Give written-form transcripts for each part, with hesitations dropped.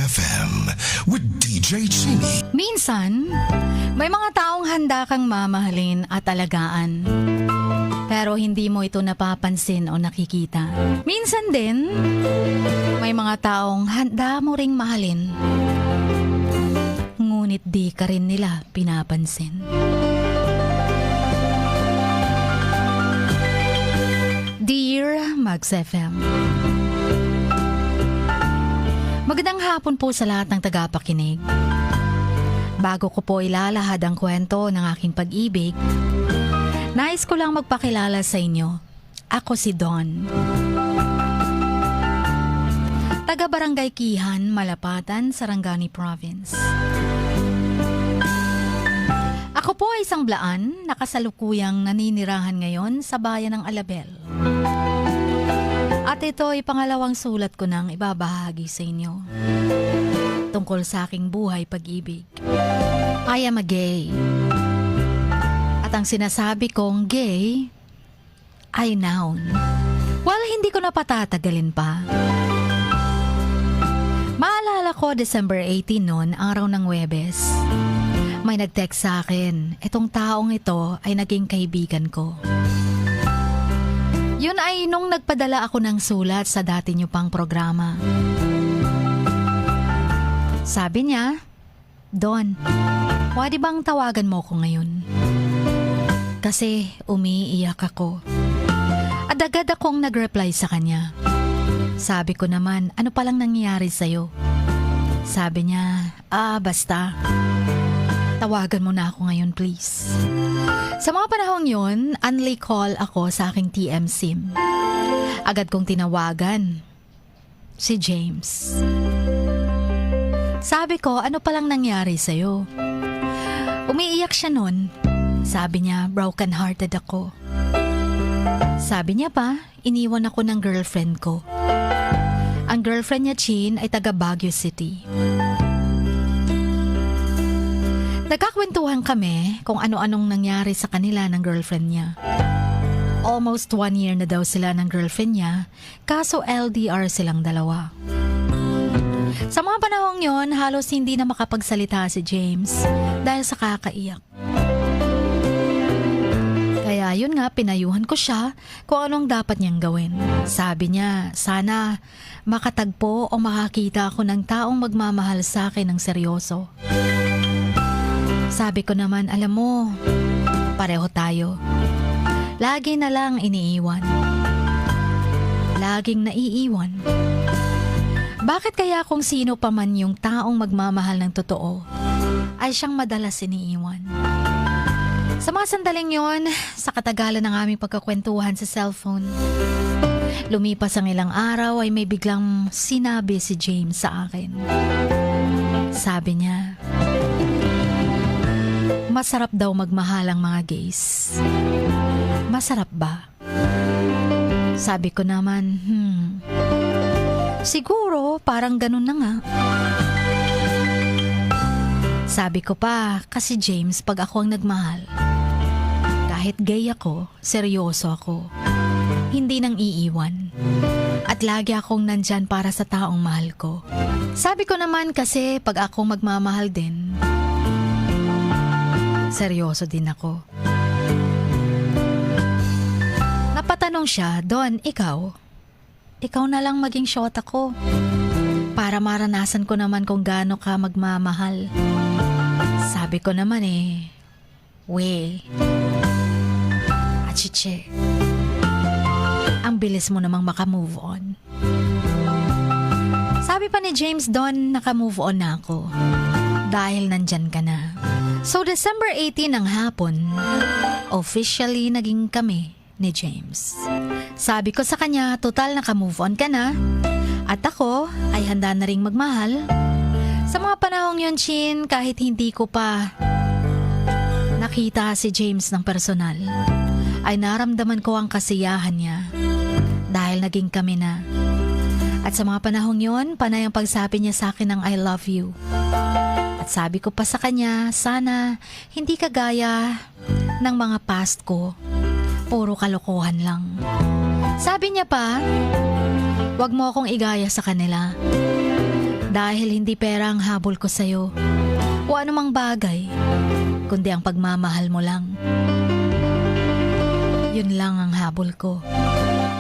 FM with DJ Chini. Minsan, may mga taong handa kang mamahalin at alagaan. Pero hindi mo ito napapansin o nakikita. Minsan din, may mga taong handa mo ring mahalin. Ngunit di ka rin nila pinapansin. Dear Mags FM, magandang hapon po sa lahat ng tagapakinig. Bago ko po ilalahad ang kwento ng aking pag-ibig, nais ko lang magpakilala sa inyo. Ako si Don. Taga Barangay Kihan, Malapatan, Sarangani Province. Ako po ay isang blaan na kasalukuyang naninirahan ngayon sa bayan ng Alabel. At ito ay pangalawang sulat ko nang ibabahagi sa inyo tungkol sa aking buhay pag-ibig. I am a gay. At ang sinasabi kong gay ay noun. Well, hindi ko na patatagalin pa. Maalala ko December 18 noon, araw ng Huwebes. May nag-text sa akin. Itong taong ito ay naging kaibigan ko. Yun ay nung nagpadala ako ng sulat sa dati niyo pang programa. Sabi niya, Don, pwede bang tawagan mo ko ngayon? Kasi umiiyak ako. At agad akong nag-reply sa kanya. Sabi ko naman, ano palang nangyayari sa'yo? Sabi niya, basta. Tawagan mo na ako ngayon, please. Sa mga panahong yun, only call ako sa aking TM SIM. Agad kong tinawagan si James. Sabi ko, ano palang nangyari sa'yo? Umiiyak siya nun. Sabi niya, broken-hearted ako. Sabi niya pa, iniwan ako ng girlfriend ko. Ang girlfriend niya, Chin, ay taga Baguio City. Nagkakwentuhan kami kung ano-anong nangyari sa kanila ng girlfriend niya. Almost 1 year na daw sila ng girlfriend niya, kaso LDR silang dalawa. Sa mga panahong yon, halos hindi na makapagsalita si James dahil sa kakaiyak. Kaya yun nga, pinayuhan ko siya kung anong dapat niyang gawin. Sabi niya, sana makatagpo o makakita ako ng taong magmamahal sa akin ng seryoso. Sabi ko naman, alam mo, pareho tayo. Lagi na lang iniiwan. Laging naiiwan. Bakit kaya kung sino pa man yung taong magmamahal ng totoo, ay siyang madalas iniiwan? Sa mga sandaling yon, sa katagalan ng aming pagkakwentuhan sa cellphone, lumipas ang ilang araw ay may biglang sinabi si James sa akin. Sabi niya, masarap daw magmahal ang mga gays. Masarap ba? Sabi ko naman, siguro parang ganun na nga. Sabi ko pa, kasi James, pag ako ang nagmahal, kahit gay ako, seryoso ako. Hindi nang iiwan. At lagi akong nandyan para sa taong mahal ko. Sabi ko naman kasi pag ako magmamahal din, seryoso din ako. Napatanong siya, Don, ikaw? Ikaw na lang maging shot ako. Para maranasan ko naman kung gaano ka magmamahal. Sabi ko naman achiche. Ang bilis mo namang makamove on. Sabi pa ni James, Don, nakamove on na ako. Dahil nandyan ka na. So December 18 ng hapon, officially naging kami ni James. Sabi ko sa kanya, total naka-move on ka na. At ako ay handa na ring magmahal. Sa mga panahong yun, Chin, kahit hindi ko pa nakita si James ng personal, ay naramdaman ko ang kasiyahan niya. Dahil naging kami na. At sa mga panahong yun, panay ang pagsabi niya sa akin ng I love you. At sabi ko pa sa kanya, sana hindi kagaya ng mga past ko. Puro kalokohan lang. Sabi niya pa, wag mo akong igaya sa kanila. Dahil hindi pera ang habol ko sa'yo o anumang bagay, kundi ang pagmamahal mo lang. Yun lang ang habol ko.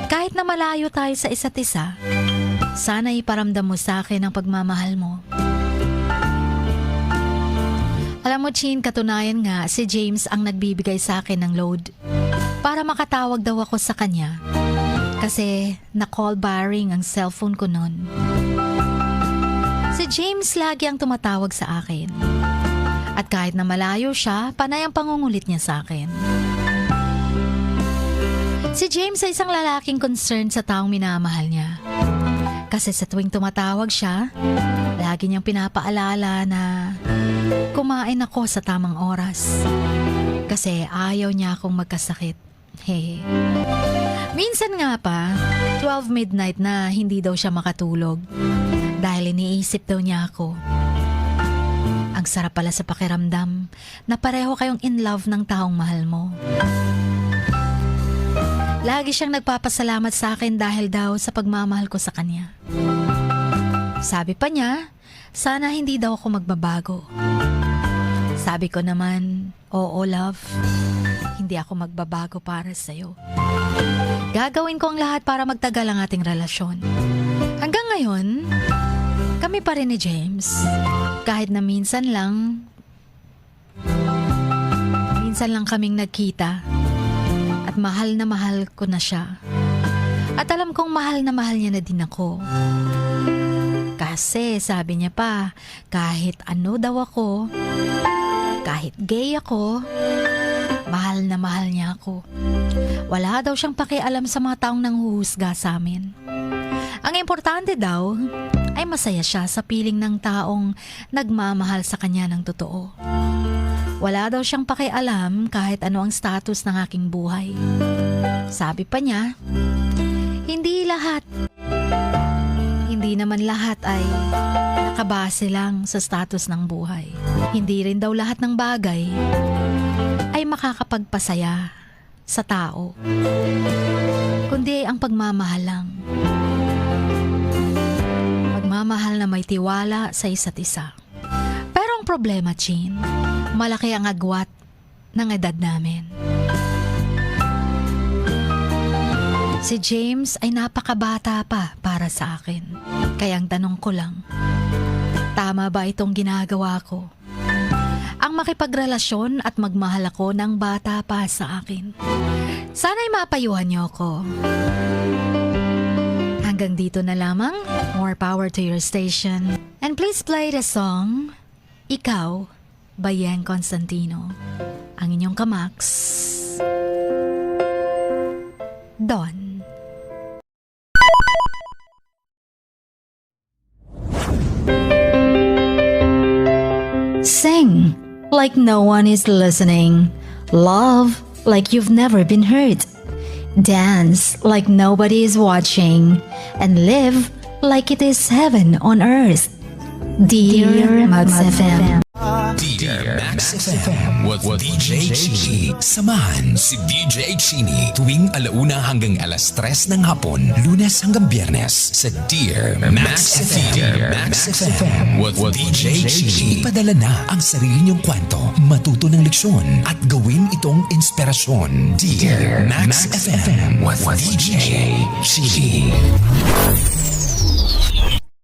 Kahit na malayo tayo sa isa't isa, sana iparamdam mo sa akin ang pagmamahal mo. Alam mo, Chin, katunayan nga si James ang nagbibigay sa akin ng load para makatawag daw ako sa kanya kasi na-call barring ang cellphone ko noon. Si James lagi ang tumatawag sa akin at kahit na malayo siya, panay ang pangungulit niya sa akin. Si James ay isang lalaking concerned sa taong minamahal niya. Kasi sa tuwing tumatawag siya, lagi niyang pinapaalala na kumain ako sa tamang oras. Kasi ayaw niya akong magkasakit. Hehe. Minsan nga pa, 12 midnight na hindi daw siya makatulog. Dahil iniisip daw niya ako. Ang sarap pala sa pakiramdam na pareho kayong in love ng taong mahal mo. Lagi siyang nagpapasalamat sa akin dahil daw sa pagmamahal ko sa kanya. Sabi pa niya, sana hindi daw ako magbabago. Sabi ko naman, oo love, hindi ako magbabago para sa'yo. Gagawin ko ang lahat para magtagal ang ating relasyon. Hanggang ngayon, kami pa rin ni James. Kahit na minsan lang kaming nagkita. At mahal na mahal ko na siya. At alam kong mahal na mahal niya na din ako. Kasi sabi niya pa, kahit ano daw ako, kahit gay ako, mahal na mahal niya ako. Wala daw siyang pakialam sa mga taong nanghuhusga sa amin. Ang importante daw ay masaya siya sa piling ng taong nagmamahal sa kanya ng totoo. Wala daw siyang pakialam kahit ano ang status ng aking buhay. Sabi pa niya, hindi naman lahat ay nakabase lang sa status ng buhay. Hindi rin daw lahat ng bagay ay makakapagpasaya sa tao. Kundi ang pagmamahal lang. Pagmamahal na may tiwala sa isa't isa. Pero ang problema, Chin, malaki ang agwat ng edad namin. Si James ay napakabata pa para sa akin. Kaya ang tanong ko lang, tama ba itong ginagawa ko? Ang makipagrelasyon at magmahal ako ng bata pa sa akin. Sana'y mapayuhan niyo ako. Hanggang dito na lamang. More power to your station. And please play the song, Ikaw, by Yang Constantino. Ang inyong kamaks, Don. Sing like no one is listening. Love like you've never been hurt. Dance like nobody is watching. And live like it is heaven on earth. Dear Max FM. Dear Max FM with DJ Chini. Samahan si DJ Chini tuwing 1:00 hanggang 3:00 ng hapon, Lunes hanggang Biyernes sa Dear Max FM. Dear Max FM with DJ Chini. Ipadala na ang sarili niyong kwento, matuto ng leksyon at gawin itong inspirasyon. Dear Max FM with DJ Chini.